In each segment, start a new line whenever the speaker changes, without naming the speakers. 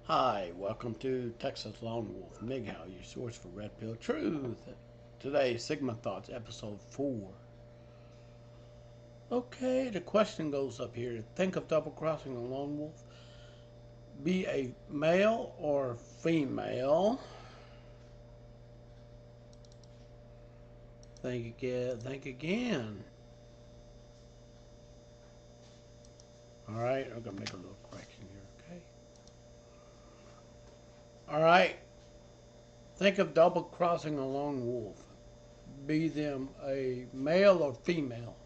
Hi, welcome to Texas Lone Wolf MGTOW, your source for Red Pill Truth. Today, Sigma Thoughts, Episode 4. Okay, the question goes up here. Think of double crossing a lone wolf. Be a male or female. Think again. Think again. Alright, I'm going to make a little correction here, okay? Alright, think of double crossing a lone wolf. Be them a male or female.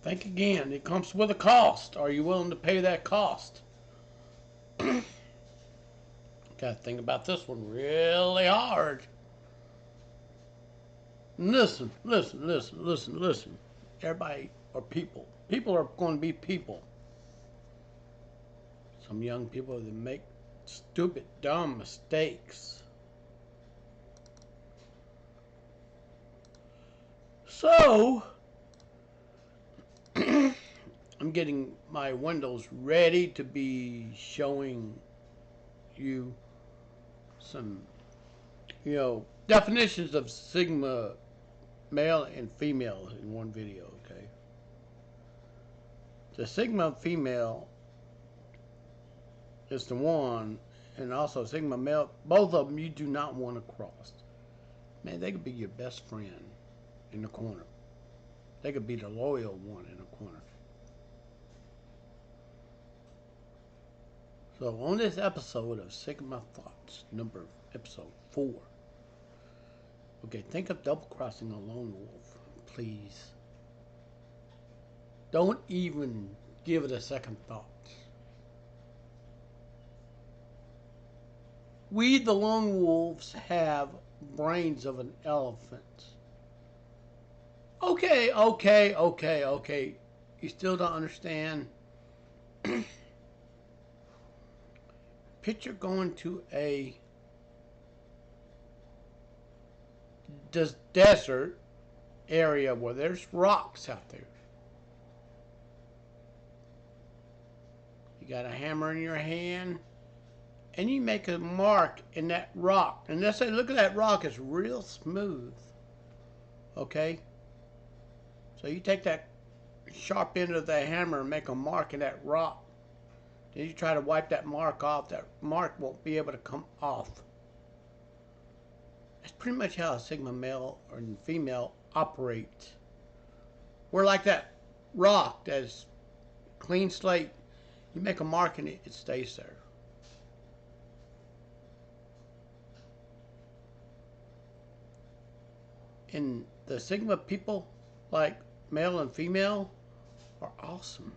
Think again. It comes with a cost. Are you willing to pay that cost? Got to think about this one really hard. Listen. Everybody are people. People are going to be people. Some young people that make stupid, dumb mistakes. So, I'm getting my windows ready to be showing you some, definitions of Sigma male and female in one video, okay? The Sigma female is the one, and also Sigma male, both of them you do not want to cross. Man, they could be your best friend in the corner. They could be the loyal one in the corner. So on this episode of Sigma Thoughts, episode 4, okay, think of double crossing a lone wolf, please. Don't even give it a second thought. We, the lone wolves, have brains of an elephant. Okay. You still don't understand? Picture going to a desert area where there's rocks out there. You got a hammer in your hand, and you make a mark in that rock. And let's say, look at that rock, it's real smooth. Okay? So you take that sharp end of the hammer and make a mark in that rock. Then you try to wipe that mark off. That mark won't be able to come off. That's pretty much how a Sigma male or female operates. We're like that rock that's clean slate. You make a mark in it, it stays there. And the Sigma people, like male and female, are awesome.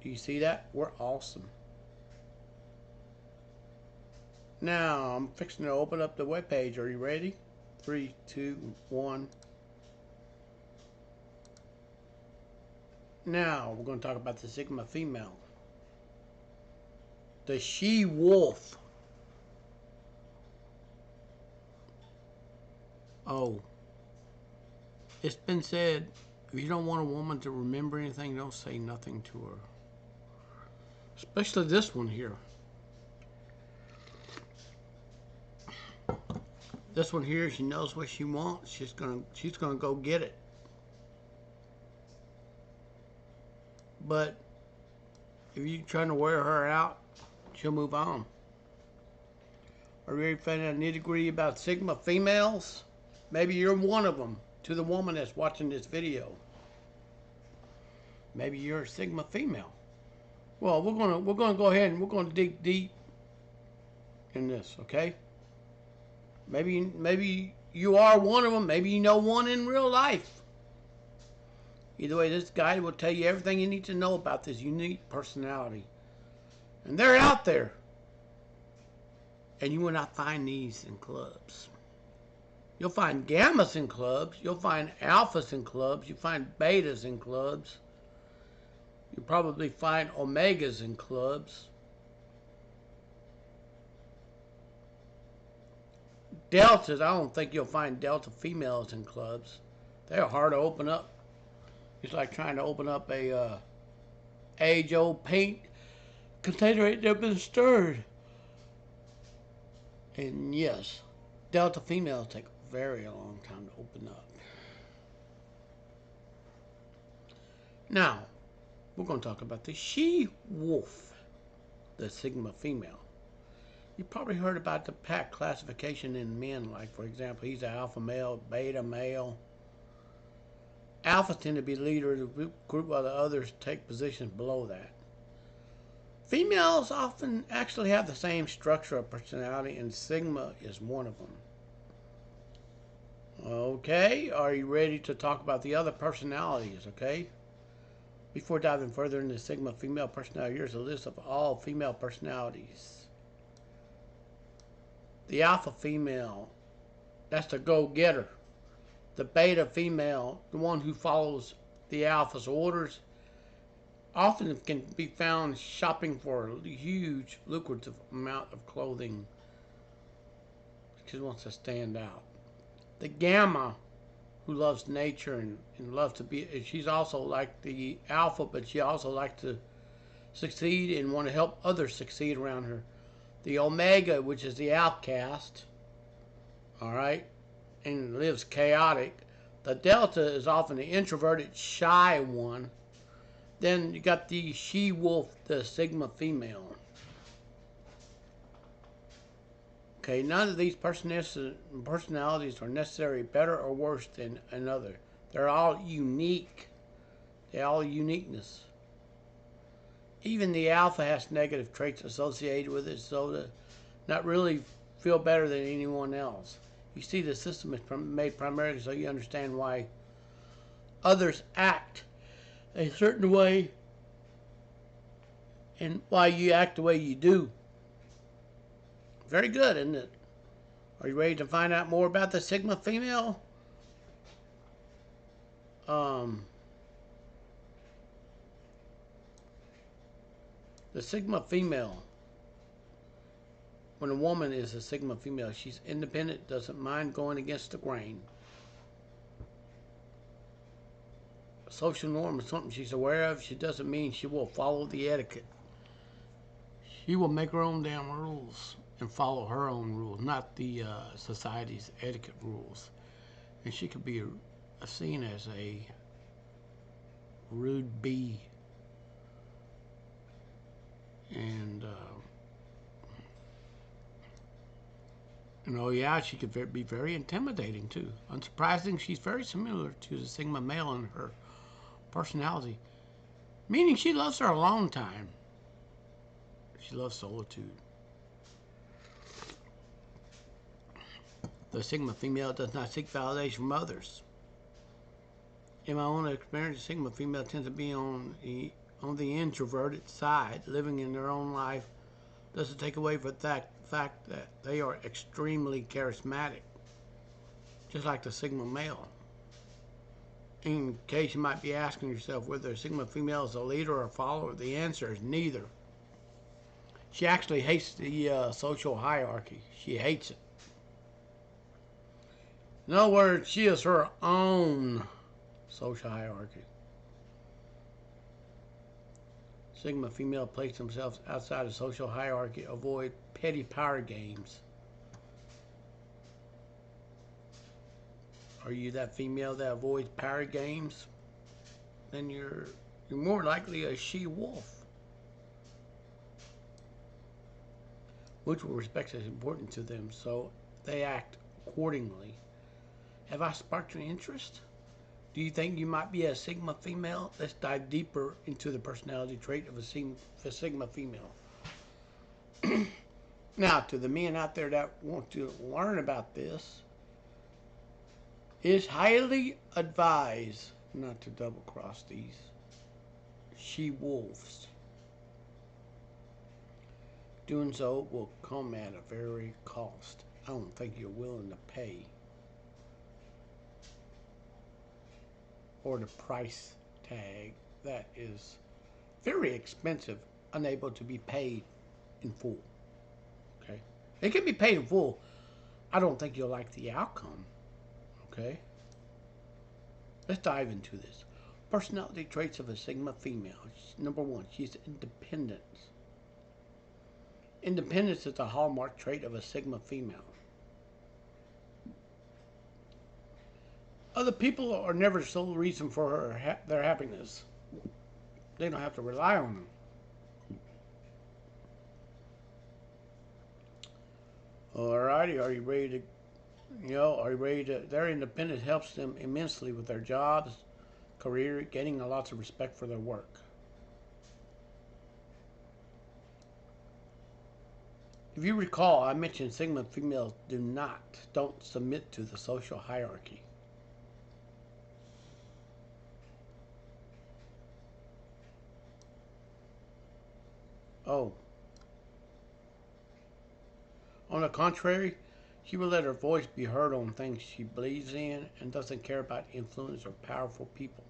Do you see that? We're awesome. Now, I'm fixing to open up the webpage. Are you ready? 3, 2, 1. Now, we're going to talk about the Sigma female. The she-wolf. Oh. It's been said, if you don't want a woman to remember anything, don't say nothing to her. Especially this one here. This one here, she knows what she wants. She's gonna go get it. But if you're trying to wear her out, she'll move on. Are you ready to find out nitty-gritty about Sigma females? Maybe you're one of them. To the woman that's watching this video, maybe you're a Sigma female. Well, we're gonna go ahead and we're gonna dig deep in this, okay? Maybe you are one of them. Maybe you know one in real life. Either way, this guide will tell you everything you need to know about this unique personality, and they're out there. And you will not find these in clubs. You'll find gammas in clubs. You'll find alphas in clubs. You find betas in clubs. You'll probably find omegas in clubs. Deltas, I don't think you'll find delta females in clubs. They're hard to open up. It's like trying to open up a age-old paint container ain't never been stirred. And yes, Delta females take a very long time to open up. Now, we're going to talk about the she-wolf, the Sigma female. You probably heard about the pack classification in men, like, for example, he's an alpha male, beta male. Alphas tend to be leaders of the group while the others take positions below that. Females often actually have the same structure of personality, and Sigma is one of them. Okay, are you ready to talk about the other personalities, okay? Before diving further into Sigma female personality, here's a list of all female personalities. The alpha female, that's the go-getter. The beta female, the one who follows the alpha's orders, often can be found shopping for a huge, lucrative amount of clothing. She wants to stand out. The gamma, who loves nature and loves to be, she's also like the alpha, but she also likes to succeed and want to help others succeed around her. The omega, which is the outcast, all right, and lives chaotic. The delta is often the introverted, shy one. Then you got the she-wolf, the Sigma female. Okay, none of these personalities are necessarily better or worse than another. They're all unique. They're all uniqueness. Even the alpha has negative traits associated with it, so to not really feel better than anyone else. You see, the system is made primarily so you understand why others act a certain way and why you act the way you do. Very good, isn't it? Are you ready to find out more about the Sigma female? The Sigma female, when a woman is a Sigma female, she's independent, doesn't mind going against the grain. A social norm is something she's aware of. She doesn't mean she will follow the etiquette. She will make her own damn rules and follow her own rules, not the society's etiquette rules. And she could be seen as a rude bee. And oh yeah, she could be very intimidating too. Unsurprising, she's very similar to the Sigma male in her personality, meaning she loves her alone time. She loves solitude. The Sigma female does not seek validation from others. In my own experience, the Sigma female tends to be on the introverted side, living in their own life. Doesn't take away from the fact that they are extremely charismatic, just like the Sigma male. In case you might be asking yourself whether a Sigma female is a leader or a follower, the answer is neither. She actually hates the social hierarchy. She hates it. In other words, she is her own social hierarchy. Sigma female place themselves outside of social hierarchy, avoid petty power games. Are you that female that avoids power games? Then you're more likely a she-wolf. Mutual respect is important to them, so they act accordingly. Have I sparked your interest? Do you think you might be a Sigma female? Let's dive deeper into the personality trait of a Sigma female. Now, to the men out there that want to learn about this, it is highly advised not to double cross these she-wolves. Doing so will come at a very cost. I don't think you're willing to pay. Or the price tag that is very expensive, unable to be paid in full. Okay? It can be paid in full. I don't think you'll like the outcome. Okay? Let's dive into this. Personality traits of a Sigma female. Number one, she's independent. Independence is a hallmark trait of a Sigma female. Other people are never the sole reason for their happiness. They don't have to rely on them. Alrighty, are you ready to, their independence helps them immensely with their jobs, career, gaining lots of respect for their work. If you recall, I mentioned Sigma females don't submit to the social hierarchy. Oh. On the contrary, she will let her voice be heard on things she believes in and doesn't care about influence or powerful people.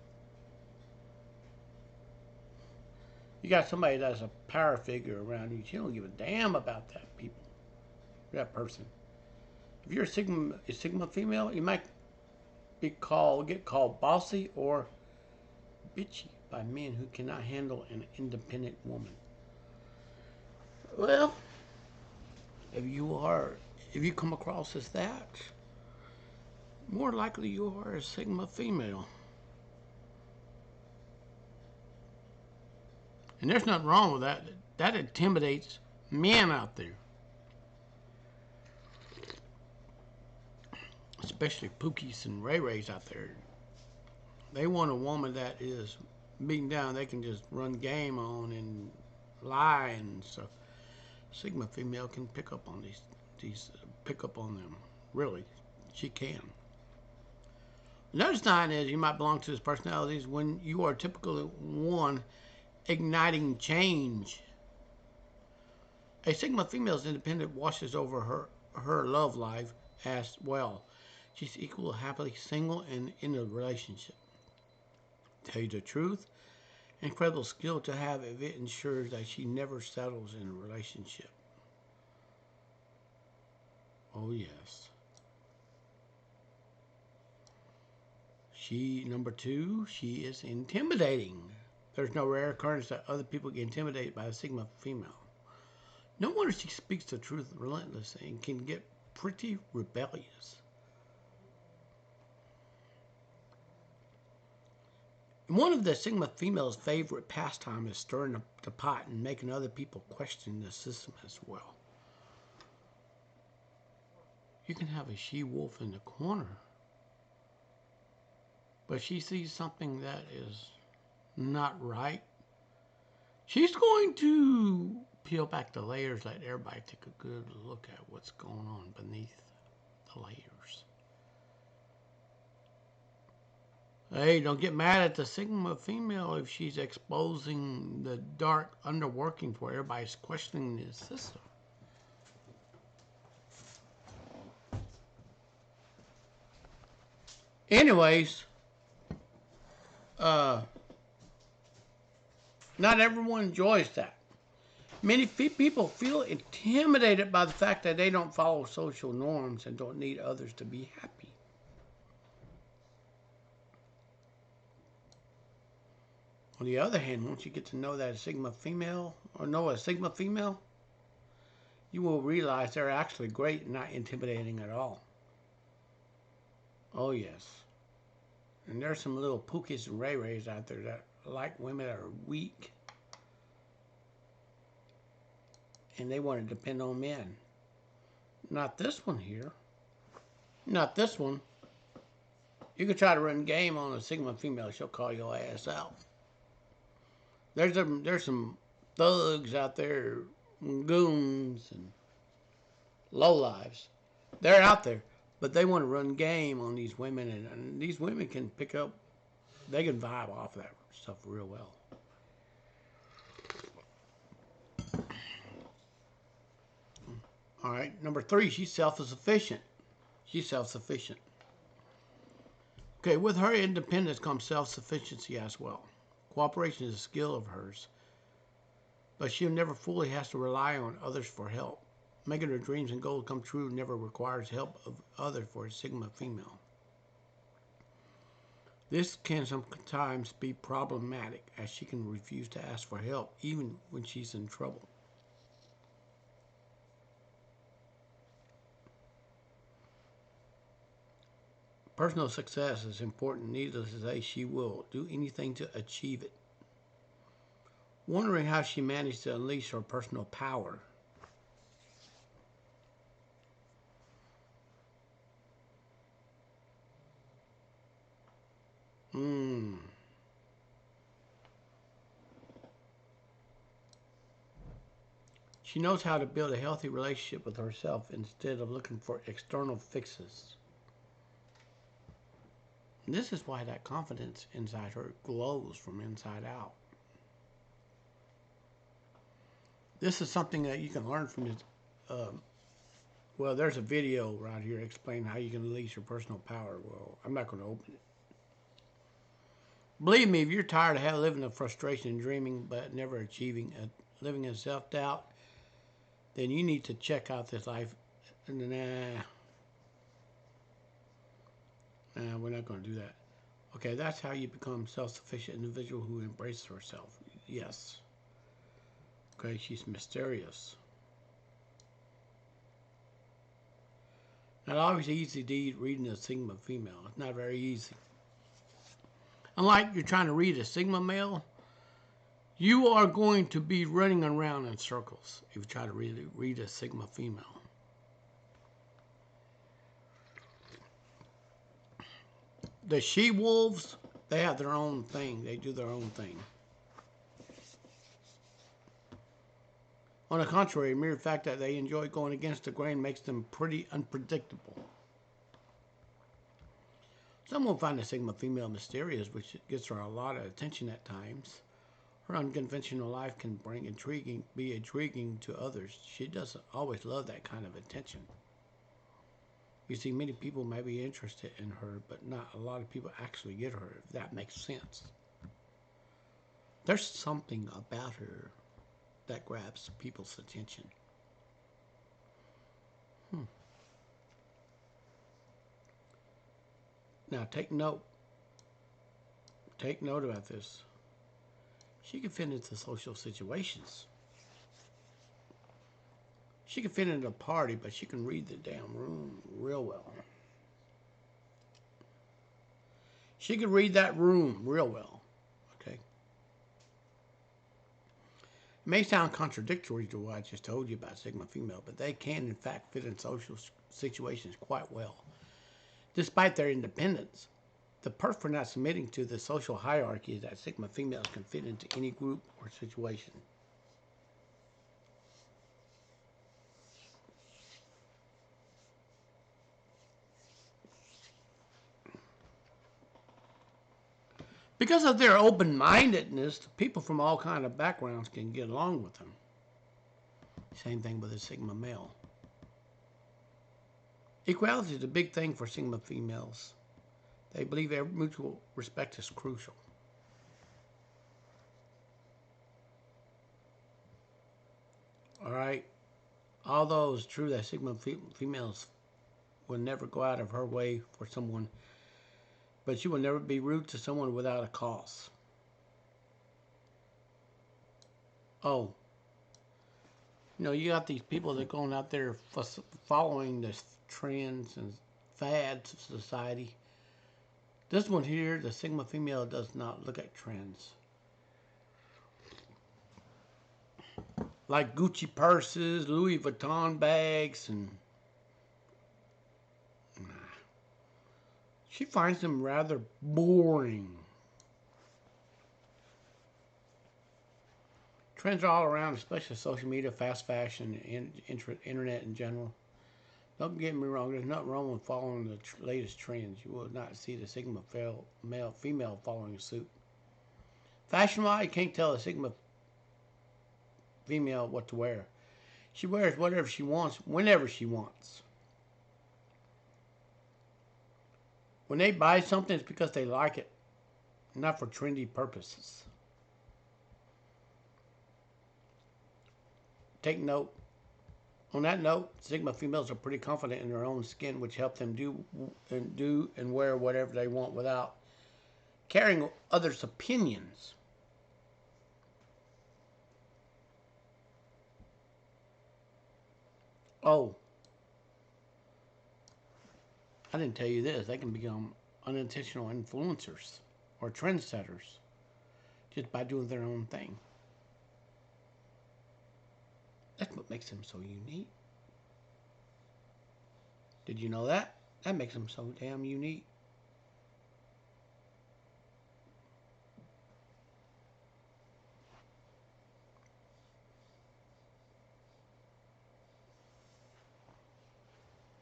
You got somebody that's a power figure around you, she don't give a damn about that person. If you're a Sigma female, you might get called bossy or bitchy by men who cannot handle an independent woman. Well, if you come across as that, more likely you are a Sigma female. And there's nothing wrong with that. That intimidates men out there. Especially Pookies and Ray Rays out there. They want a woman that is beaten down. They can just run game on and lie and stuff. Sigma female can pick up on pick up on them. Really, she can. Another sign is you might belong to this personalities when you are typically one igniting change. A Sigma female's independent washes over her love life as well. She's equally happily single and in a relationship. Tell you the truth, incredible skill to have if it ensures that she never settles in a relationship. Oh yes. Number two, she is intimidating. There's no rare occurrence that other people get intimidated by a Sigma female. No wonder she speaks the truth relentlessly and can get pretty rebellious. One of the Sigma female's favorite pastime is stirring up the pot and making other people question the system as well. You can have a she-wolf in the corner, but she sees something that is not right. She's going to peel back the layers, let everybody take a good look at what's going on beneath the layers. Hey, don't get mad at the Sigma female if she's exposing the dark underworking for everybody's questioning the system. Anyways, not everyone enjoys that. Many people feel intimidated by the fact that they don't follow social norms and don't need others to be happy. On the other hand, once you get to know that Sigma female, you will realize they're actually great and not intimidating at all. Oh yes. And there's some little Pookies and Ray Rays out there that like women that are weak. And they want to depend on men. Not this one here. Not this one. You can try to run game on a Sigma female, she'll call your ass out. There's some thugs out there, goons and lowlives. They're out there, but they want to run game on these women, and these women can they can vibe off that stuff real well. All right, number three, she's self-sufficient. Okay, with her independence comes self-sufficiency as well. Cooperation is a skill of hers, but she never fully has to rely on others for help. Making her dreams and goals come true never requires help of others for a Sigma female. This can sometimes be problematic as she can refuse to ask for help even when she's in trouble. Personal success is important. Needless to say, she will do anything to achieve it. Wondering how she managed to unleash her personal power. Hmm. She knows how to build a healthy relationship with herself instead of looking for external fixes. And this is why that confidence inside her glows from inside out. This is something that you can learn from this. Well, there's a video right here explaining how you can unleash your personal power. Well, I'm not going to open it. Believe me, if you're tired of living in frustration and dreaming but never achieving, living in self-doubt, then you need to check out this life. Nah, we're not going to do that. Okay, that's how you become self-sufficient individual who embraces herself. Yes. Okay, she's mysterious. Not always easy to reading a Sigma female. It's not very easy. Unlike you're trying to read a Sigma male, you are going to be running around in circles if you try to read a Sigma female. The she-wolves, they have their own thing. They do their own thing. On the contrary, the mere fact that they enjoy going against the grain makes them pretty unpredictable. Some will find the Sigma female mysterious, which gets her a lot of attention at times. Her unconventional life can be intriguing to others. She doesn't always love that kind of attention. You see, many people may be interested in her, but not a lot of people actually get her, if that makes sense. There's something about her that grabs people's attention. Now, take note. Take note about this. She can fit into social situations. She can fit into a party, but she can read the damn room real well. She can read that room real well. Okay? It may sound contradictory to what I just told you about Sigma female, but they can, in fact, fit in social situations quite well. Despite their independence, the perk for not submitting to the social hierarchy is that Sigma females can fit into any group or situation. Because of their open-mindedness, people from all kinds of backgrounds can get along with them. Same thing with a Sigma male. Equality is a big thing for Sigma females. They believe mutual respect is crucial. All right. Although it's true that Sigma females will never go out of her way for someone, but she will never be rude to someone without a cause. Oh, you got these people that are going out there following the trends and fads of society. This one here, the Sigma female, does not look at trends. Like Gucci purses, Louis Vuitton bags, and she finds them rather boring. Trends are all around, especially social media, fast fashion, and internet in general. Don't get me wrong, there's nothing wrong with following the latest trends. You will not see the Sigma female following suit. Fashion-wise, you can't tell a Sigma female what to wear. She wears whatever she wants, whenever she wants. When they buy something, it's because they like it, not for trendy purposes. Take note. On that note, Sigma females are pretty confident in their own skin, which helps them do and wear whatever they want without caring others' opinions. Oh, I didn't tell you this. They can become unintentional influencers or trendsetters just by doing their own thing. That's what makes them so unique. Did you know that? That makes them so damn unique.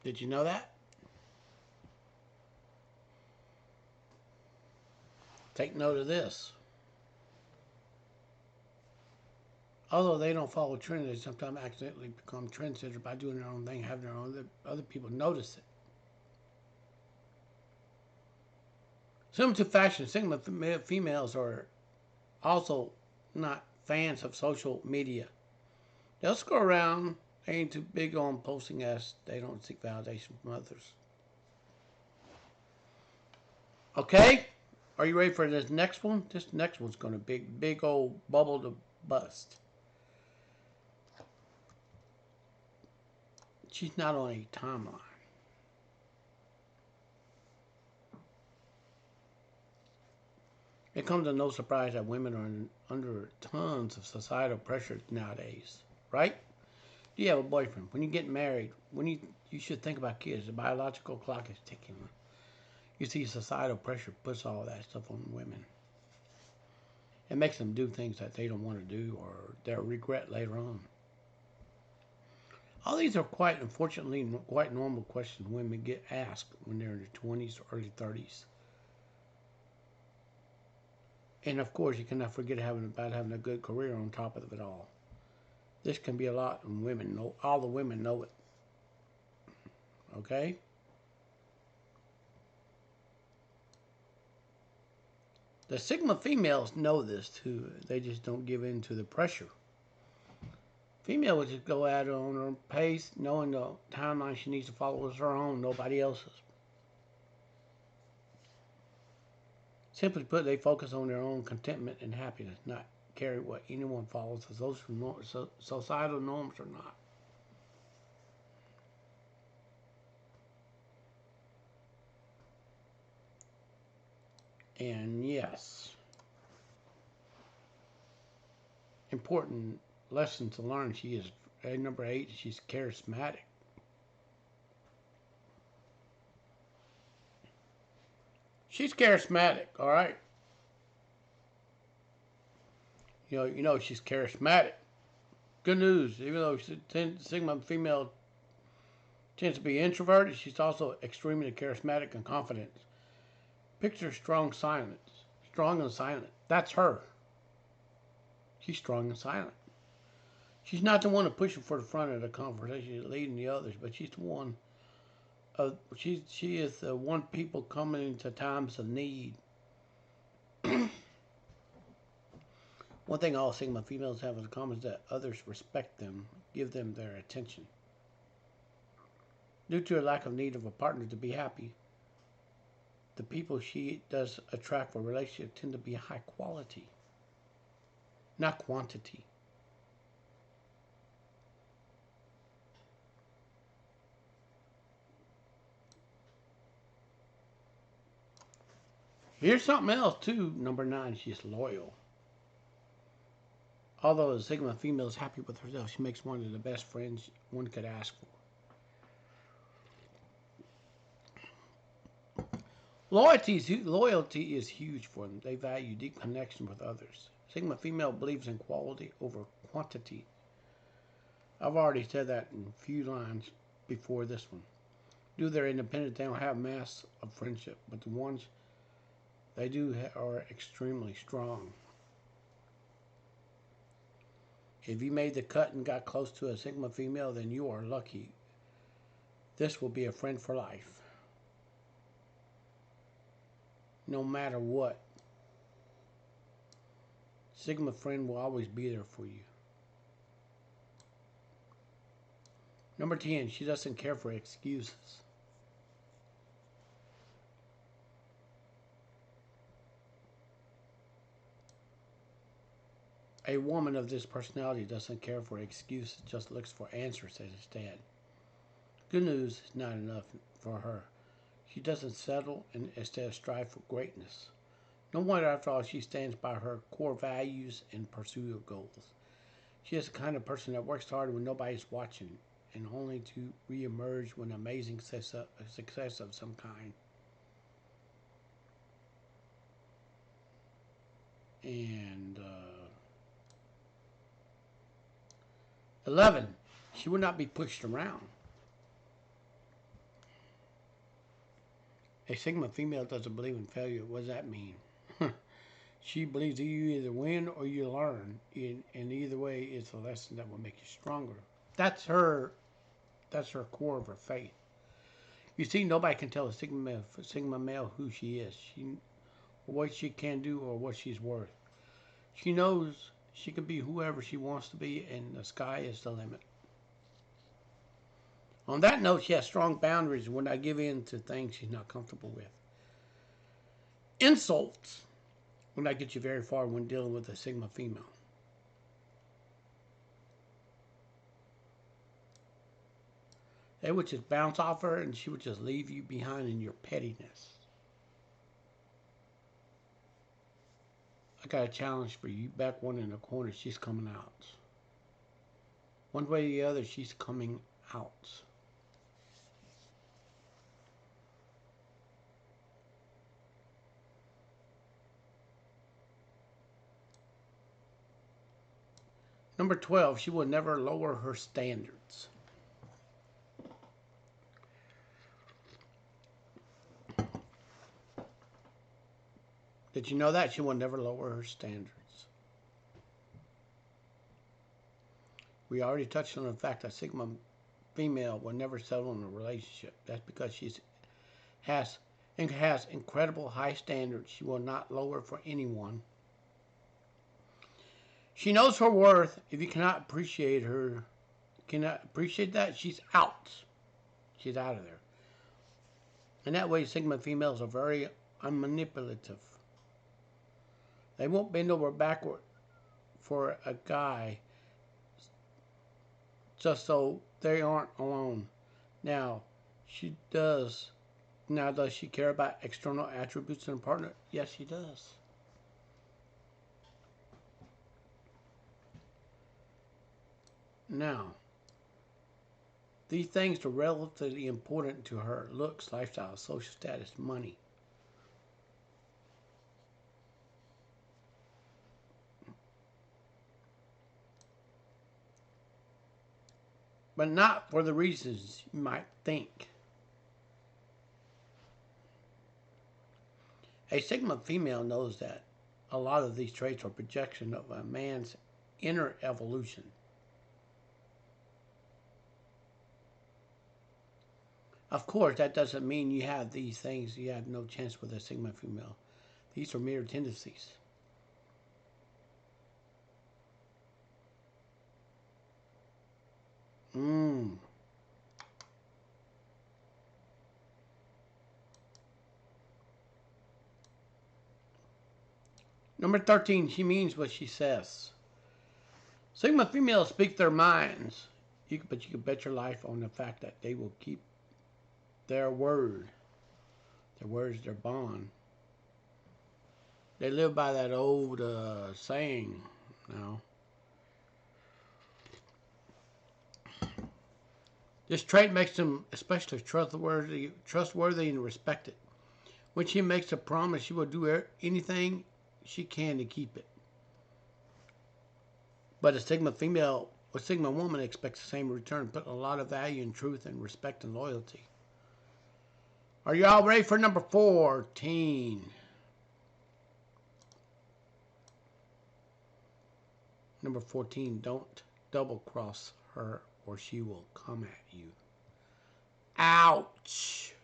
Did you know that? Take note of this. Although they don't follow trends, they sometimes accidentally become trendsetters by doing their own thing, having their own other people notice it. Similar to fashion, Sigma females are also not fans of social media. They'll scroll around. They ain't too big on posting as they don't seek validation from others. Okay? Are you ready for this next one? This next one's going to be big old bubble to bust. She's not on a timeline. It comes to no surprise that women are under tons of societal pressure nowadays, right? Do you have a boyfriend? When you get married, you should think about kids. The biological clock is ticking. You see, societal pressure puts all that stuff on women. It makes them do things that they don't want to do or they'll regret later on. All these are unfortunately, quite normal questions women get asked when they're in their 20s or early 30s. And of course, you cannot forget about having a good career on top of it all. This can be a lot, and women know. All the women know it. Okay. The Sigma females know this too. They just don't give in to the pressure. Female would just go at it on her pace, knowing the timeline she needs to follow is her own, nobody else's. Simply put, they focus on their own contentment and happiness, not care what anyone follows as societal norms or not. And yes, important lesson to learn. She is number 8. She's charismatic. She's charismatic. All right. You know she's charismatic. Good news. Even though Sigma female tends to be introverted, she's also extremely charismatic and confident. Picture strong silence. Strong and silent. That's her. She's strong and silent. She's not the one to push for the front of the conversation, leading the others, but she's the one. She is the one people coming into times of need. One thing all Sigma females have in common is that others respect them, give them their attention. Due to a lack of need of a partner to be happy, the people she does attract for relationships tend to be high quality, not quantity. Here's something else too. Number 9, she's loyal. Although a Sigma female is happy with herself, she makes one of the best friends one could ask for. Loyalty is huge for them. They value deep connection with others. Sigma female believes in quality over quantity. I've already said that in a few lines before this one. Due to their independence, they don't have mass of friendship, but the ones they do are extremely strong. If you made the cut and got close to a Sigma female, then you are lucky. This will be a friend for life. No matter what. Sigma friend will always be there for you. Number 10, she doesn't care for excuses. A woman of this personality doesn't care for excuses, just looks for answers instead. Good news is not enough for her. She doesn't settle and instead strive for greatness. No wonder, after all, she stands by her core values and pursue her goals. She is the kind of person that works hard when nobody's watching and only to re-emerge with an amazing success of some kind. And 11, she would not be pushed around. A Sigma female doesn't believe in failure. What does that mean? She believes that you either win or you learn, and either way, it's a lesson that will make you stronger. That's her. That's her core of her faith. You see, nobody can tell a Sigma male who she is, what she can do, or what she's worth. She knows she can be whoever she wants to be, and the sky is the limit. On that note, she has strong boundaries and will not give in to things she's not comfortable with. Insults will not get you very far when dealing with a Sigma female. They would just bounce off her and she would just leave you behind in your pettiness. I got a challenge for you. Back one in the corner, she's coming out. One way or the other, she's coming out. Number 12, she will never lower her standards. Did you know that? She will never lower her standards. We already touched on the fact that Sigma female will never settle in a relationship. That's because she has incredible high standards. She will not lower for anyone. She knows her worth. If you cannot appreciate that, she's out. She's out of there. And that way, Sigma females are very unmanipulative. They won't bend over backward for a guy just so they aren't alone. Now, does she care about external attributes in a partner? Yes, she does. Now, these things are relatively important to her: looks, lifestyle, social status, money. But not for the reasons you might think. A Sigma female knows that a lot of these traits are a projection of a man's inner evolution. Of course, that doesn't mean you have these things, you have no chance with a Sigma female. These are mere tendencies. Number 13, she means what she says. Sigma females speak their minds, but you can bet your life on the fact that they will keep their word. Their word is their bond. They live by that old saying now. This trait makes them especially trustworthy and respected. When she makes a promise, she will do anything she can to keep it. But a Sigma woman expects the same return, put a lot of value in truth and respect and loyalty. Are you all ready for number 14? Number 14, don't double cross her or she will come at you. Ouch!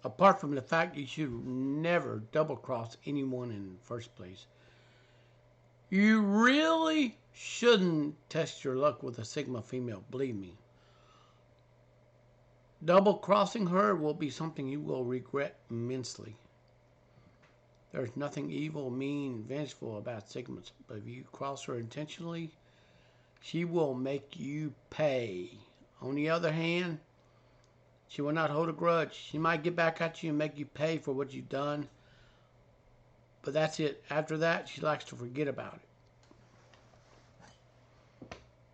Apart from the fact you should never double cross anyone in the first place, you really shouldn't test your luck with a Sigma female, believe me. Double crossing her will be something you will regret immensely. There's nothing evil, mean, vengeful about Sigmas, but if you cross her intentionally, she will make you pay. On the other hand, she will not hold a grudge. She might get back at you and make you pay for what you've done, but that's it. After that, she likes to forget about it.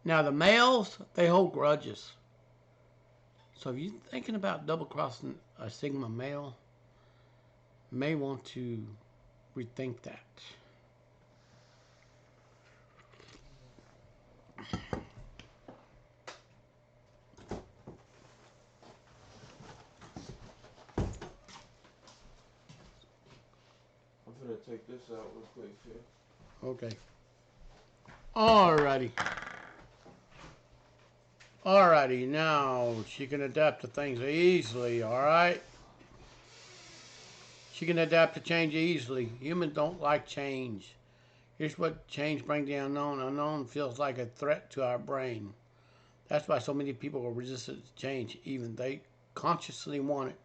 Now, the males, they hold grudges. So if you're thinking about double-crossing a Sigma male, you may want to rethink that.
I'm gonna take this out real quick here.
Okay. Alrighty. Alrighty, now she can adapt to things easily, alright? She can adapt to change easily. Humans don't like change. Here's what change brings the unknown. Unknown feels like a threat to our brain. That's why so many people are resistant to change, even they consciously want it.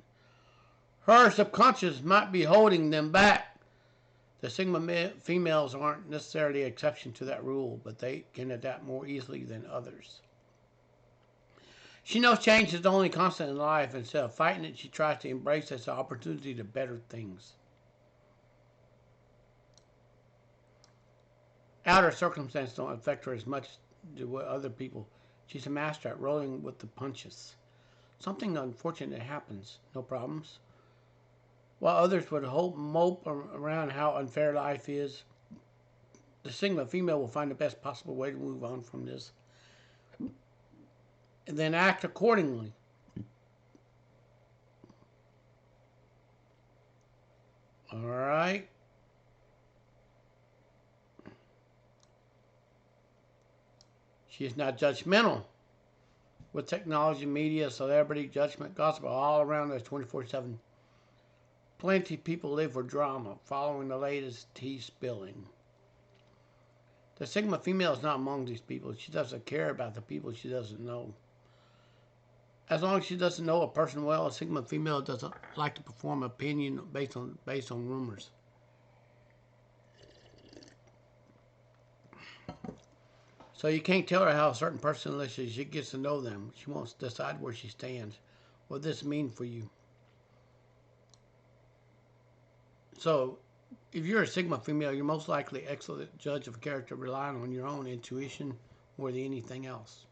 Her subconscious might be holding them back. The Sigma females aren't necessarily an exception to that rule, but they can adapt more easily than others. She knows change is the only constant in life. Instead of fighting it, she tries to embrace it as an opportunity to better things. Outer circumstances don't affect her as much as what other people. She's a master at rolling with the punches. Something unfortunate happens, no problems. While others would mope around how unfair life is, the Sigma female will find the best possible way to move on from this and then act accordingly. Alright. She is not judgmental. With technology, media, celebrity, judgment, gossip all around us 24/7. Plenty of people live for drama, following the latest tea spilling. The Sigma female is not among these people. She doesn't care about the people she doesn't know. As long as she doesn't know a person well, a Sigma female doesn't like to perform opinion based on rumors. So you can't tell her how a certain person unless she gets to know them. She wants to decide where she stands. What does this mean for you? So, if you're a Sigma female, you're most likely an excellent judge of character, relying on your own intuition more than anything else.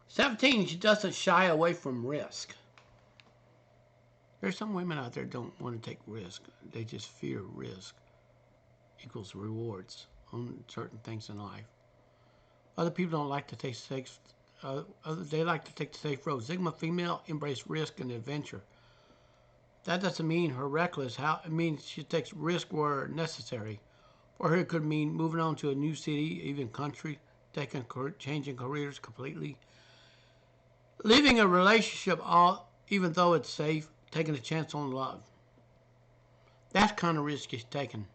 "17, she doesn't shy away from risk. There's some women out there that don't want to take risk. They just fear risk equals rewards on certain things in life. Other people don't like to take safe. They like to take the safe road. Sigma female embrace risk and adventure. That doesn't mean her reckless. It means she takes risk where necessary. For her, it could mean moving on to a new city, even country, changing careers completely, leaving a relationship, even though it's safe, taking a chance on love. That kind of risk is taken.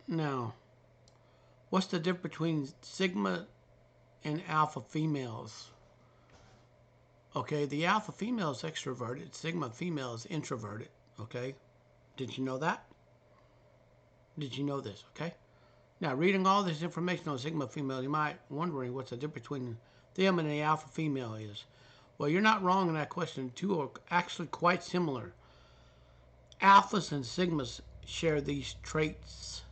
Now, what's the difference between Sigma and alpha females? Okay, the alpha female is extroverted, Sigma female is introverted. Okay, did you know that? Did you know this? Okay. Now, reading all this information on Sigma female, you might be wondering what's the difference between them and the alpha female is. Well, you're not wrong in that question. The two are actually quite similar. Alphas and Sigmas share these traits: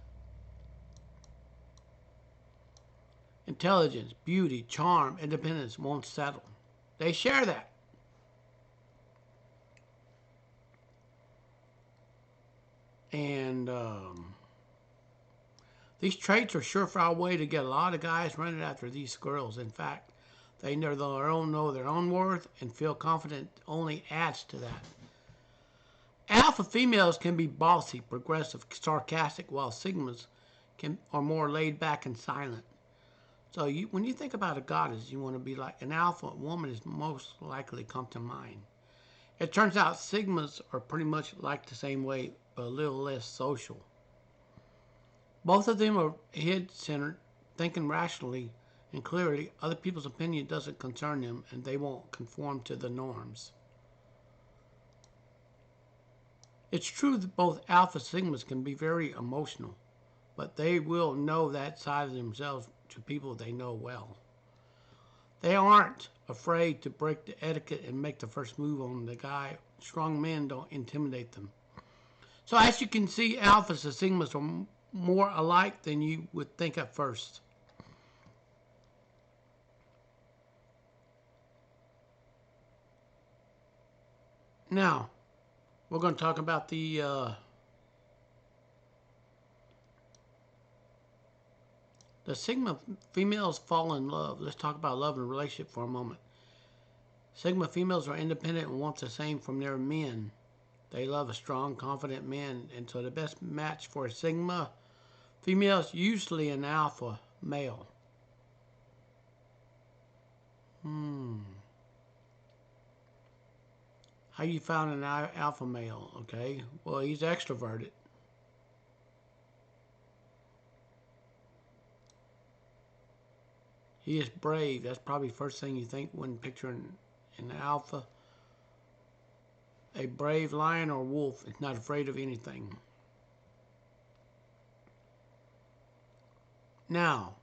intelligence, beauty, charm, independence, won't settle. They share that. And these traits are a surefire way to get a lot of guys running after these girls. In fact, they know their own worth and feel confident only adds to that. Alpha females can be bossy, progressive, sarcastic, while Sigmas are more laid back and silent. So when you think about a goddess, you want to be like an alpha woman is most likely to come to mind. It turns out sigmas are pretty much like the same way, but a little less social. Both of them are head-centered, thinking rationally and clearly. Other people's opinion doesn't concern them, and they won't conform to the norms. It's true that both alpha sigmas can be very emotional, but they will know that side of themselves to people they know well. They aren't afraid to break the etiquette and make the first move on the guy. Strong men don't intimidate them. So as you can see, alphas and sigmas are more alike than you would think at first. Now, we're going to talk about the Sigma females fall in love. Let's talk about love and relationship for a moment. Sigma females are independent and want the same from their men. They love a strong, confident man, and so the best match for a Sigma female is usually an alpha male. How you found an alpha male? Okay, well, he's extroverted. He is brave. That's probably the first thing you think when picturing an alpha. A brave lion or wolf is not afraid of anything. Now,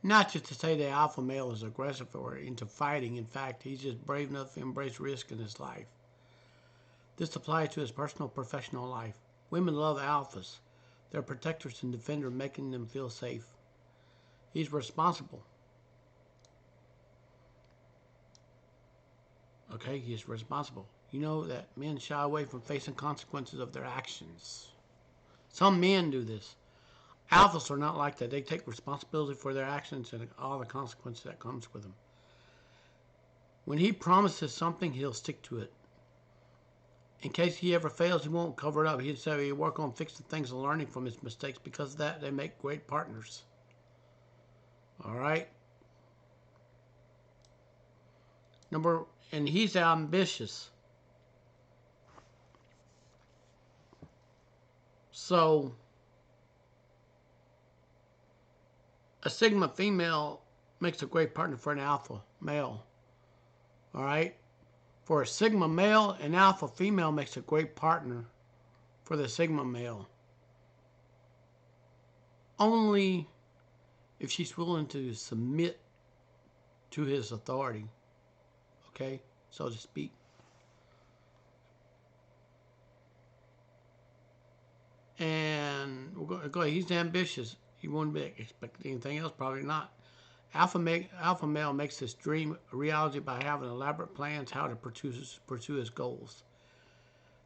not just to say the alpha male is aggressive or into fighting. In fact, he's just brave enough to embrace risk in his life. This applies to his personal, professional life. Women love alphas. They're protectors and defenders, making them feel safe. He's responsible. Okay, he's responsible. You know that men shy away from facing consequences of their actions. Some men do this. Alphas are not like that. They take responsibility for their actions and all the consequences that comes with them. When he promises something, he'll stick to it. In case he ever fails, he won't cover it up. He'll say he'll work on fixing things and learning from his mistakes. Because of that, they make great partners. All right? And he's ambitious. So, a Sigma female makes a great partner for an alpha male. All right? For a Sigma male, an alpha female makes a great partner for the Sigma male. Only if she's willing to submit to his authority. Okay? So to speak. And we're going to go ahead. He's ambitious. He won't expect anything else, probably not. Alpha male makes his dream a reality by having elaborate plans how to pursue his goals.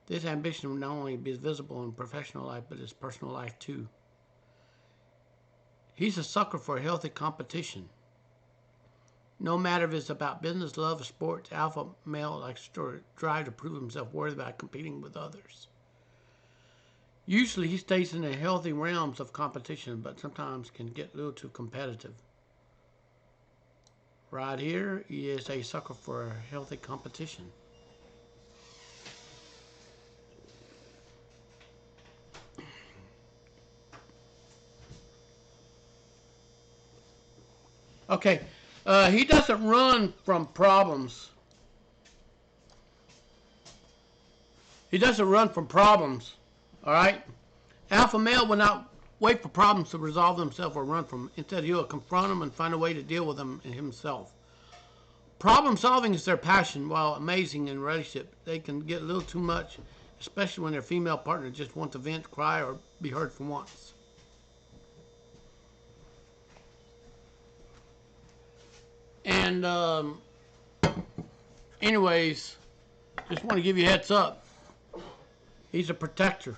This ambition will not only be visible in professional life, but his personal life too. He's a sucker for a healthy competition. No matter if it's about business, love, or sports, alpha male likes to strive to prove himself worthy by competing with others. Usually he stays in the healthy realms of competition, but sometimes can get a little too competitive. Right here, he is a sucker for a healthy competition. Okay, he doesn't run from problems. He doesn't run from problems, all right? Alpha male will not wait for problems to resolve themselves or run from them. Instead, he'll confront them and find a way to deal with them himself. Problem solving is their passion. While amazing in relationship, they can get a little too much, especially when their female partner just wants to vent, cry, or be heard for once. And anyways, just want to give you a heads up. He's a protector.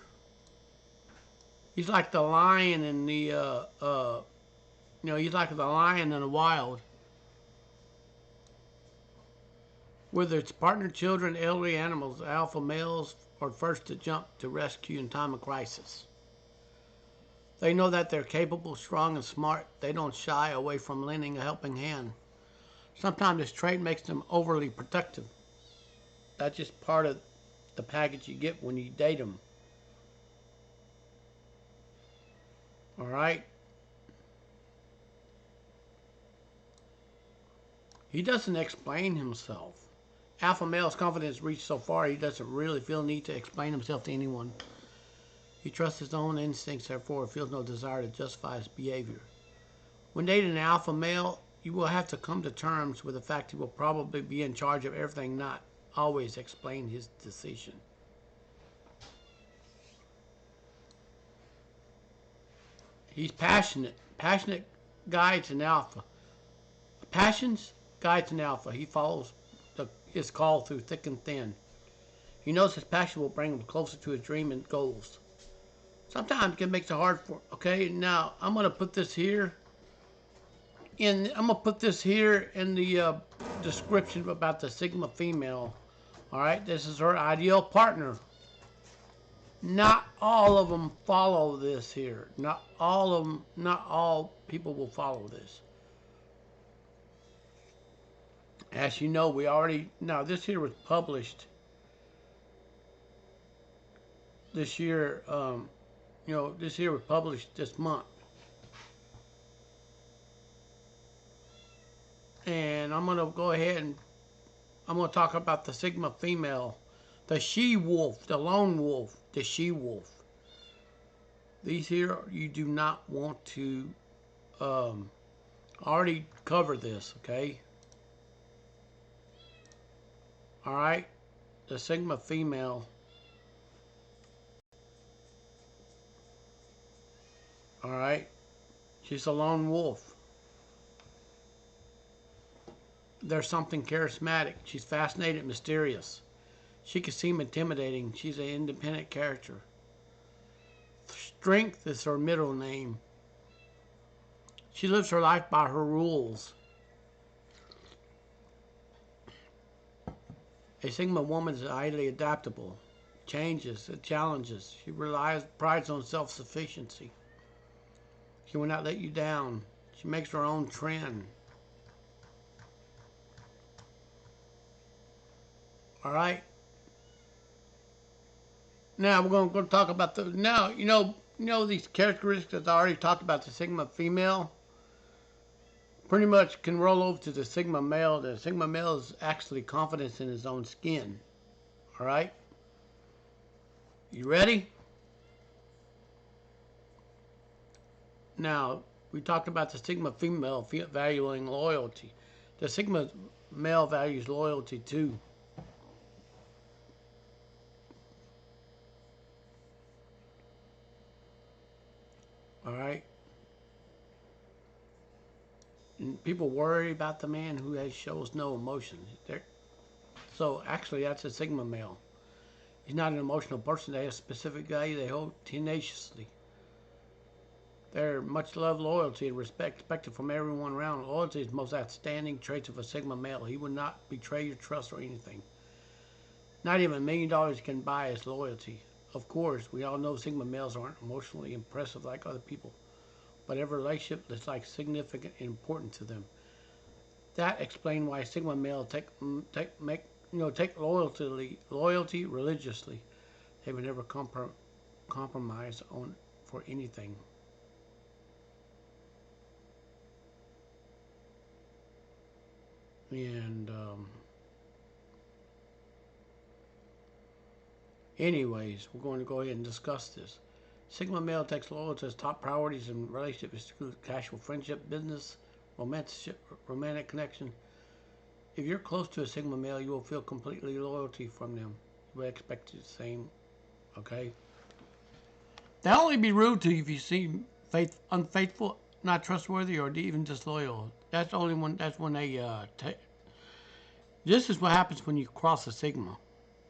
He's like the lion in the, he's like the lion in the wild. Whether it's partner, children, elderly animals, alpha males are first to jump to rescue in time of crisis. They know that they're capable, strong, and smart. They don't shy away from lending a helping hand. Sometimes this trait makes them overly protective. That's just part of the package you get when you date them. All right? He doesn't explain himself. Alpha male's confidence reached so far he doesn't really feel the need to explain himself to anyone. He trusts his own instincts, therefore feels no desire to justify his behavior. When dating an alpha male, you will have to come to terms with the fact he will probably be in charge of everything, not always explain his decision. He's passionate. Passionate guides an alpha. Passions guides an alpha. He follows his call through thick and thin. He knows his passion will bring him closer to his dream and goals. Sometimes it makes it hard for. Okay, now I'm gonna put this here. I'm gonna put this here in the description about the Sigma female. All right, this is her ideal partner. Not all of them follow this here. Not all of them. Not all people will follow this. As you know, we already. Now this here was published this year. This here was published this month. And I'm going to go ahead and I'm going to talk about the Sigma female, the she-wolf, the lone wolf, the she-wolf. These here, you do not want to already cover this, okay? All right, the Sigma female. All right, she's a lone wolf. There's something charismatic. She's fascinating, mysterious. She can seem intimidating. She's an independent character. Strength is her middle name. She lives her life by her rules. A Sigma woman is highly adaptable, changes, challenges. She prides on self-sufficiency. She will not let you down. She makes her own trend. All right. Now we're going to talk about the. Now you know these characteristics that I already talked about. The Sigma female pretty much can roll over to the Sigma male. The Sigma male is actually confidence in his own skin. All right. You ready? Now we talked about the Sigma female valuing loyalty. The Sigma male values loyalty too. All right. And people worry about the man who shows no emotion. So actually, that's a Sigma male. He's not an emotional person. They have a specific value they hold tenaciously. They're much love, loyalty, and respect expected from everyone around. Loyalty is the most outstanding traits of a Sigma male. He would not betray your trust or anything. Not even $1 million can buy his loyalty. Of course, we all know Sigma males aren't emotionally impressive like other people, but every relationship is like significant and important to them. That explains why Sigma males take loyalty religiously. They would never compromise on for anything. And anyways, we're going to go ahead and discuss this. Sigma male takes loyalty as top priorities in relationships, include casual friendship, business, romantic connection. If you're close to a Sigma male, you will feel completely loyalty from them. You will expect the same. Okay. They'll only be rude to you if you seem unfaithful, not trustworthy, or even disloyal. That's only when they this is what happens when you cross a Sigma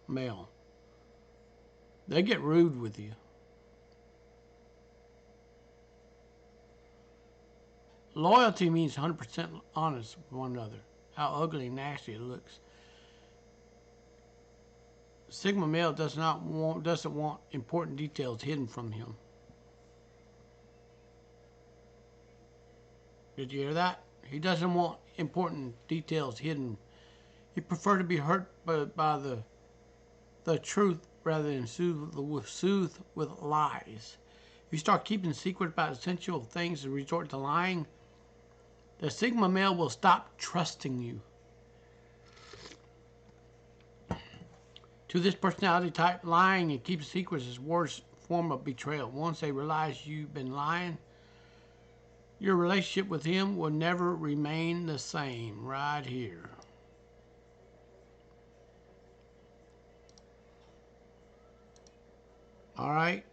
male. They get rude with you. Loyalty means 100% honest with one another. How ugly and nasty it looks. Sigma male doesn't want important details hidden from him. Did you hear that? He doesn't want important details hidden. He prefers to be hurt by the truth rather than soothe with lies. If you start keeping secrets about essential things and resort to lying, the Sigma male will stop trusting you. To this personality type, lying and keeping secrets is the worst form of betrayal. Once they realize you've been lying, your relationship with him will never remain the same. Right here. All right.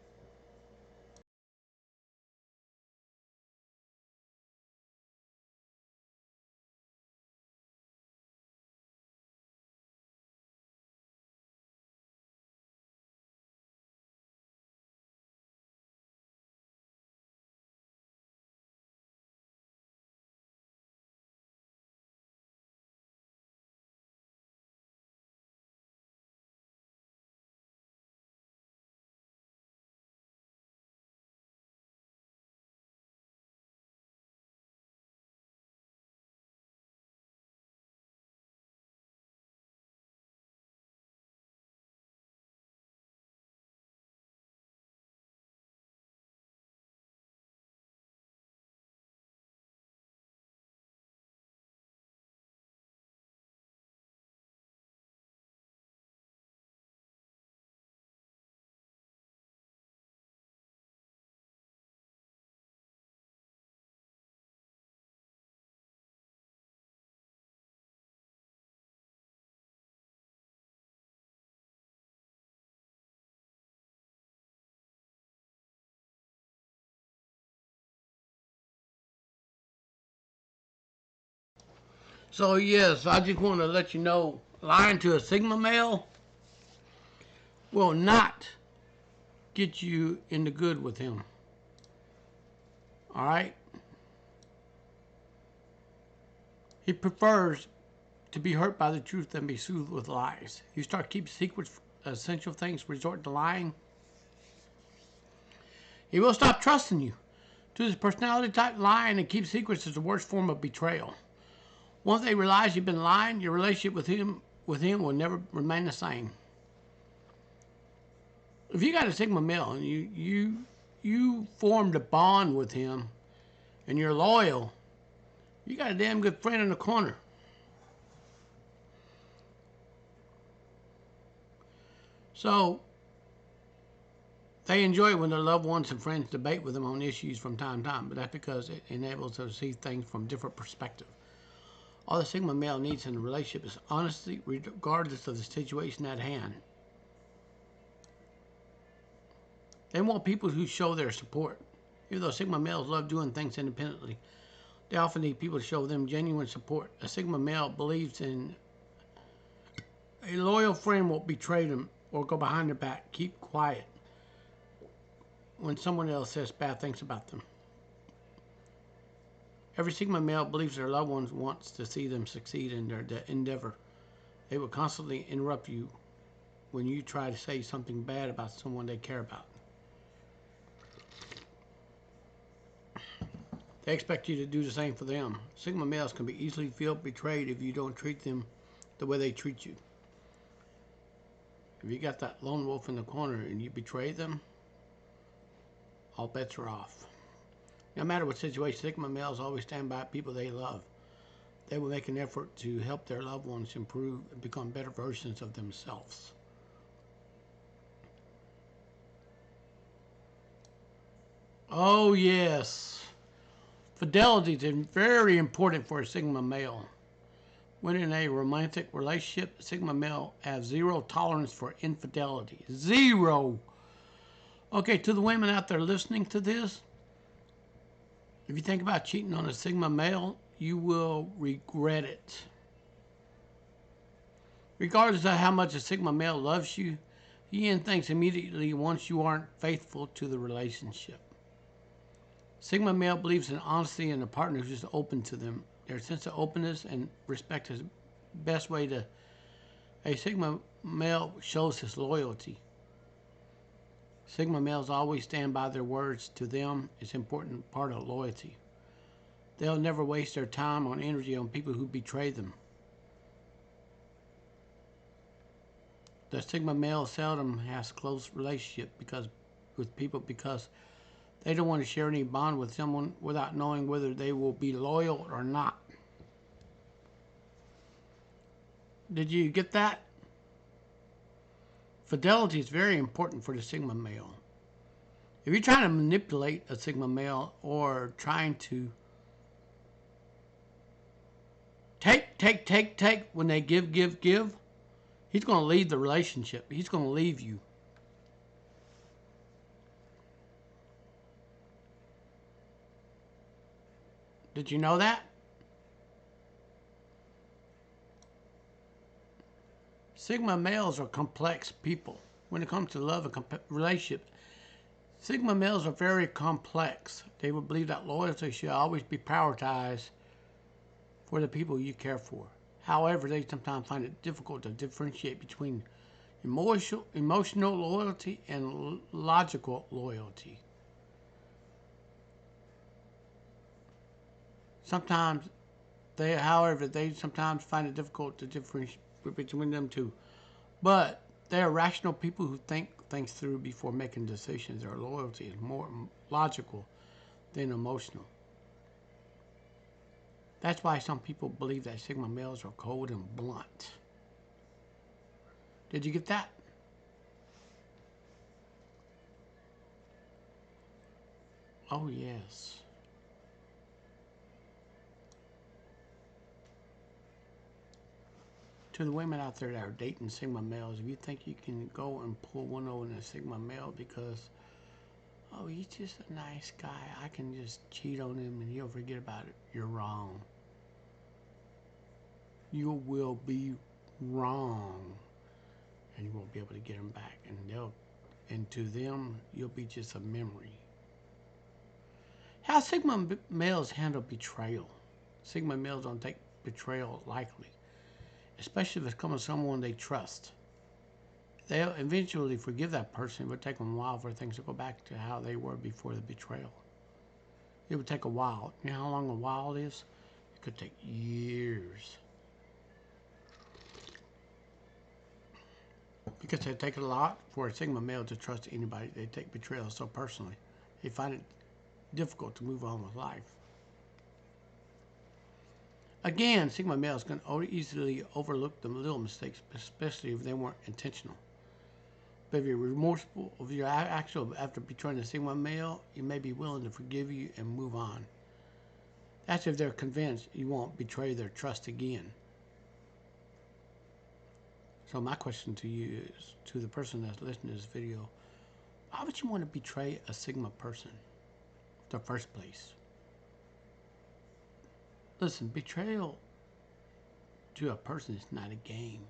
So yes, I just want to let you know, lying to a Sigma male will not get you in the good with him. All right? He prefers to be hurt by the truth than be soothed with lies. You start keeping secrets, essential things, resort to lying, he will stop trusting you. To his personality type, lying and keep secrets is the worst form of betrayal. Once they realize you've been lying, your relationship with him will never remain the same. If you got a Sigma male and you formed a bond with him and you're loyal, you got a damn good friend in the corner. So they enjoy it when their loved ones and friends debate with them on issues from time to time, but that's because it enables them to see things from different perspectives. All the Sigma male needs in a relationship is honesty, regardless of the situation at hand. They want people who show their support. Even though Sigma males love doing things independently, they often need people to show them genuine support. A Sigma male believes in a loyal friend won't betray them or go behind their back. Keep quiet when someone else says bad things about them. Every Sigma male believes their loved ones wants to see them succeed in their endeavor. They will constantly interrupt you when you try to say something bad about someone they care about. They expect you to do the same for them. Sigma males can be easily feel betrayed if you don't treat them the way they treat you. If you got that lone wolf in the corner and you betray them, all bets are off. No matter what situation, Sigma males always stand by people they love. They will make an effort to help their loved ones improve and become better versions of themselves. Oh yes, fidelity is very important for a Sigma male. When in a romantic relationship, Sigma male has zero tolerance for infidelity. Zero. Okay, to the women out there listening to this, if you think about cheating on a Sigma male, you will regret it. Regardless of how much a Sigma male loves you, he thinks immediately once you aren't faithful to the relationship. Sigma male believes in honesty and a partner who's just open to them. Their sense of openness and respect is the best way to... A Sigma male shows his loyalty. Sigma males always stand by their words. To them, it's an important part of loyalty. They'll never waste their time or energy on people who betray them. The Sigma male seldom has close relationship with people because they don't want to share any bond with someone without knowing whether they will be loyal or not. Did you get that? Fidelity is very important for the Sigma male. If you're trying to manipulate a Sigma male or trying to take when they give, he's going to leave the relationship. He's going to leave you. Did you know that? Sigma males are complex people. When it comes to love and relationships, Sigma males are very complex. They would believe that loyalty should always be prioritized for the people you care for. However, they sometimes find it difficult to differentiate between emotional loyalty and logical loyalty. They sometimes find it difficult to differentiate between them two. But they are rational people who think things through before making decisions. Their loyalty is more logical than emotional. That's why some people believe that Sigma males are cold and blunt. Did you get that? Oh, yes. To the women out there that are dating Sigma males, if you think you can go and pull one over in a Sigma male because, oh, he's just a nice guy, I can just cheat on him and he'll forget about it, you're wrong. You will be wrong, and you won't be able to get them back. And to them, you'll be just a memory. How Sigma males handle betrayal. Sigma males don't take betrayal lightly, especially if it's coming from someone they trust. They'll eventually forgive that person. It would take them a while for things to go back to how they were before the betrayal. It would take a while. You know how long a while is? It could take years. Because they take a lot for a Sigma male to trust anybody. They take betrayal so personally. They find it difficult to move on with life. Again, Sigma males can easily overlook the little mistakes, especially if they weren't intentional. But if you're remorseful, if you're after betraying a Sigma male, you may be willing to forgive you and move on. That's if they're convinced you won't betray their trust again. So my question to you is, to the person that's listening to this video, why would you want to betray a Sigma person in the first place? Listen, betrayal to a person is not a game.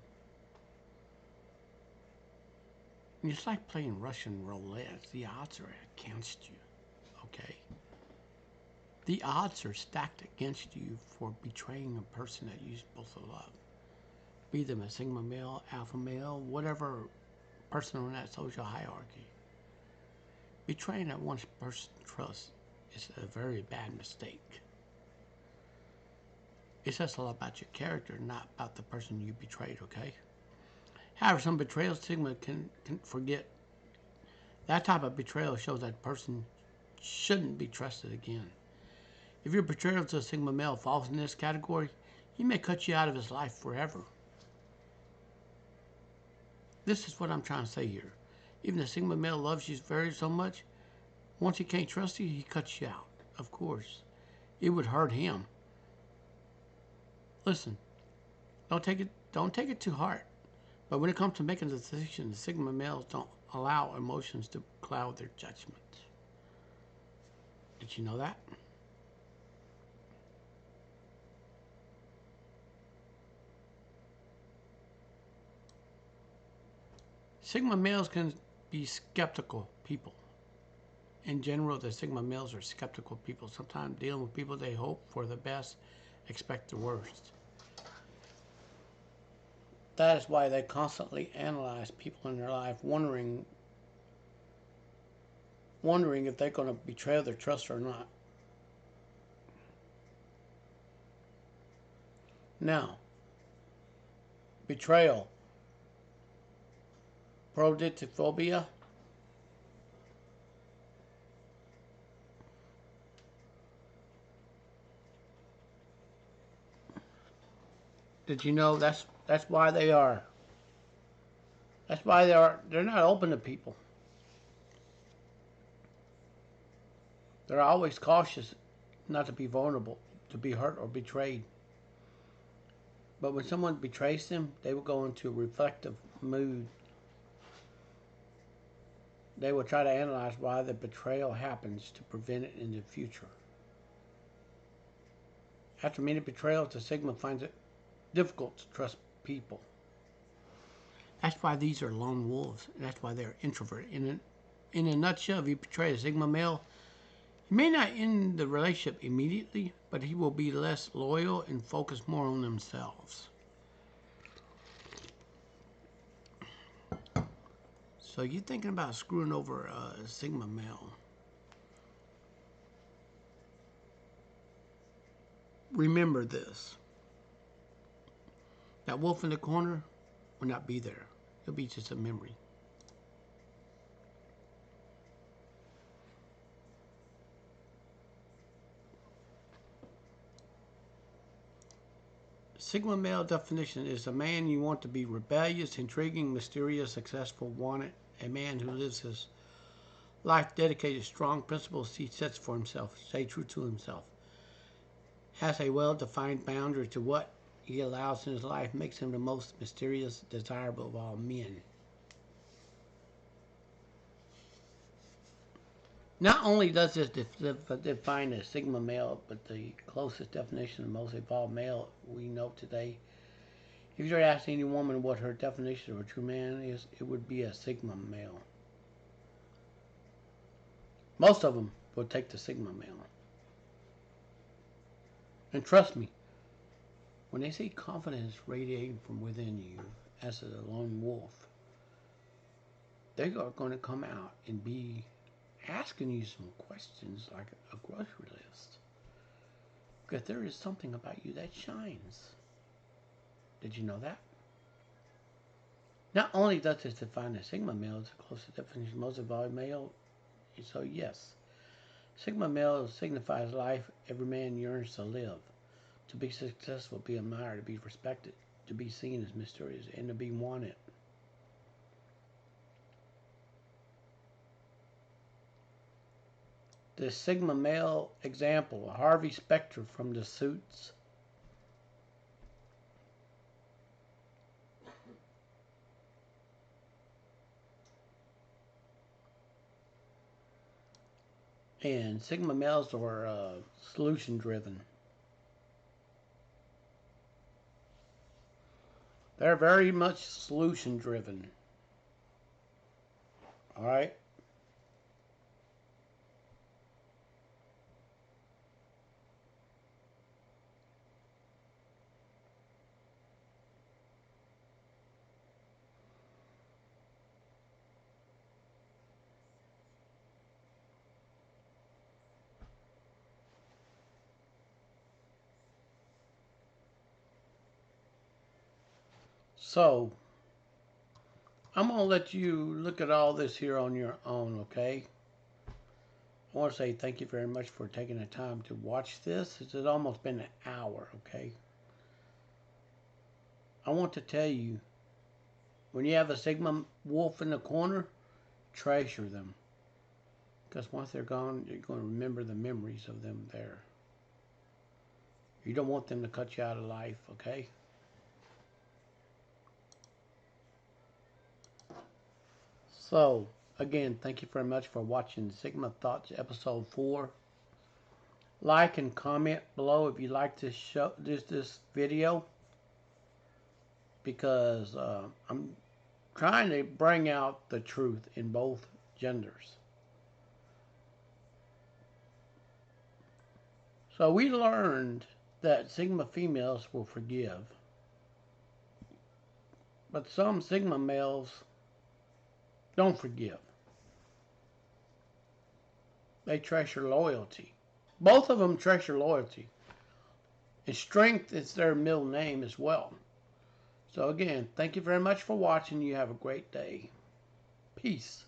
It's like playing Russian roulette. The odds are against you, okay? The odds are stacked against you for betraying a person that you're supposed to love. Be them a Sigma male, alpha male, whatever person on that social hierarchy. Betraying that one person trusts is a very bad mistake. It says a lot about your character, not about the person you betrayed, okay? However, some betrayal Sigma can forget. That type of betrayal shows that person shouldn't be trusted again. If your betrayal to a Sigma male falls in this category, he may cut you out of his life forever. This is what I'm trying to say here. Even the Sigma male loves you so much, once he can't trust you, he cuts you out. Of course. It would hurt him. Listen, don't take it too hard. But when it comes to making decisions, the Sigma males don't allow emotions to cloud their judgment. Did you know that? Sigma males can be skeptical people. In general, the Sigma males are skeptical people. Sometimes dealing with people, they hope for the best, expect the worst. That is why they constantly analyze people in their life, wondering if they're going to betray their trust or not. Now, betrayal, prodictophobia. Did you know that's why they are? That's why they're not open to people. They're always cautious not to be vulnerable, to be hurt or betrayed. But when someone betrays them, they will go into a reflective mood. They will try to analyze why the betrayal happens to prevent it in the future. After many betrayals, the Sigma finds it difficult to trust people. That's why these are lone wolves, and that's why they're introverted. In a nutshell, if you betray a Sigma male, he may not end the relationship immediately, but he will be less loyal and focus more on themselves. So you're thinking about screwing over a Sigma male. Remember this. That wolf in the corner will not be there. It'll be just a memory. Sigma male definition is a man you want to be rebellious, intriguing, mysterious, successful, wanted. A man who lives his life dedicated to strong principles he sets for himself, stay true to himself. Has a well-defined boundary to what he allows in his life, makes him the most mysterious, desirable of all men. Not only does this define a Sigma male, but the closest definition of the most evolved male we know today. If you were to ask any woman what her definition of a true man is, it would be a Sigma male. Most of them would take the Sigma male. And trust me, when they see confidence radiating from within you as a lone wolf, they are going to come out and be asking you some questions like a grocery list. Because there is something about you that shines. Did you know that? Not only does this define a Sigma male, it's the closest definition of most evolved male. So yes, Sigma male signifies life every man yearns to live. To be successful, be admired, to be respected, to be seen as mysterious, and to be wanted. The Sigma male example, Harvey Specter from The Suits. And Sigma males are solution driven. They're very much solution driven. Alright? So, I'm going to let you look at all this here on your own, okay? I want to say thank you very much for taking the time to watch this. It's almost been an hour, okay? I want to tell you, when you have a Sigma wolf in the corner, treasure them. Because once they're gone, you're going to remember the memories of them there. You don't want them to cut you out of life, okay? So, again, thank you very much for watching Sigma Thoughts Episode 4. Like and comment below if you like this video. Because I'm trying to bring out the truth in both genders. So we learned that Sigma females will forgive. But some Sigma males don't forgive. They treasure loyalty. Both of them treasure loyalty. And Strength is their middle name as well. So again, thank you very much for watching. You have a great day. Peace.